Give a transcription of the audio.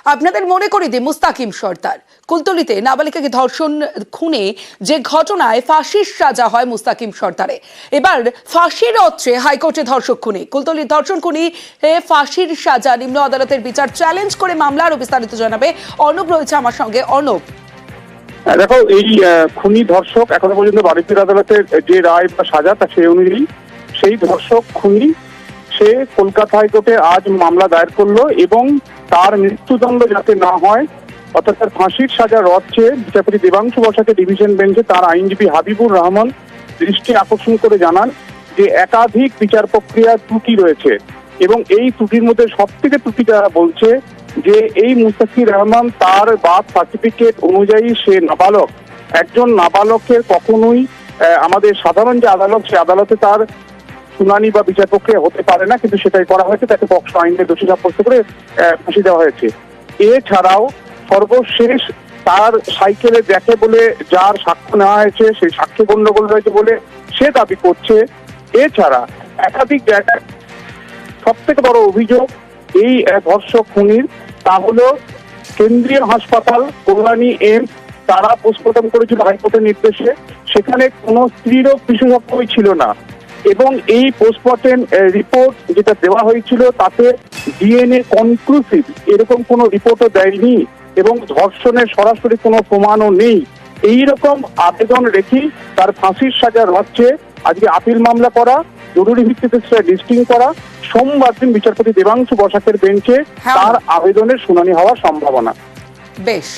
আপনাদের মনে করে দিই, মুস্তাকিম সর্দার কুলতলিতে নাবালিকাকে ধর্ষণ খুনে যে ঘটনায় ফাঁসির সাজা হয় মুস্তাকিম সর্দারে, এবার ফাঁসির অত্রে হাইকোর্টে ধর্ষক খুনি, কুলতলির ধর্ষণ খুনি ফাঁসির সাজা, নিম্ন আদালতের বিচার চ্যালেঞ্জ করে মামলা। আরো বিস্তারিত জানাবে অর্ণব, রয়েছে আমার সঙ্গে। অর্ণব, দেখো, এই খুনি ধর্ষক এখনো পর্যন্ত বাড়িপুর আদালতের যে রায় বা সাজা তা সেই অনুযায়ী সেই ধর্ষক খুনি সে কলকাতা হাইকোর্টে আজ মামলা দায়ের করলো এবং তার মৃত্যুদণ্ড যাতে না হয়, অর্থাৎ তার ফাঁসির সাজা রদ চেয়ে বিচারপতি দেবাংশু বসাকের ডিভিশন বেঞ্চে তার আইনজীবী হাবিবুর রহমান দৃষ্টি আকর্ষণ করে জানান যে একাধিক বিচার প্রক্রিয়ার ত্রুটি রয়েছে এবং এই ত্রুটির মধ্যে সব থেকে ত্রুটিটা বলছে যে এই মুস্তাকির রহমান তার বার্থ সার্টিফিকেট অনুযায়ী সে নাবালক। একজন নাবালকের কখনোই আমাদের সাধারণ যে আদালত, সে আদালতে তার শুনানি বা বিচার প্রক্রিয়া হতে পারে না, কিন্তু সেটাই করা হয়েছে। তাকে পক্সো আইনে দোষী সাব্যস্ত করে ফাঁসি দেওয়া হয়েছে। এছাড়াও সর্বশেষ তার সাইকেলে দেখে বলে যার সাক্ষ্য নেওয়া হয়েছে, সেই সাক্ষ্য গণ্ডগোল রয়েছে বলে সে দাবি করছে। এছাড়া একাধিক জায়গায় সব থেকে বড় অভিযোগ এই ধর্ষক খুনির, তা হলো কেন্দ্রীয় হাসপাতাল কল্যাণী এমস তারা পোস্টমর্টম করেছিল হাইকোর্টের নির্দেশে, সেখানে কোনো স্ত্রীরোগ বিশেষজ্ঞই ছিল না এবং এই পোস্টমর্টেম রিপোর্ট যেটা দেওয়া হয়েছিল তাতে ডিএনএ কনক্লুসিভ এরকম কোনো রিপোর্টও দেয়নি এবং ধর্ষণের সরাসরি কোনো প্রমাণও নেই। এইরকম আবেদন রেখেই তার ফাঁসির সাজা রচ্ছে আজকে আপিল মামলা করা, জরুরি ভিত্তিতে সেটা লিস্টিং করা। সোমবার দিন বিচারপতি দেবাংশু বসাকের বেঞ্চে তার আবেদনের শুনানি হওয়ার সম্ভাবনা। বেশ।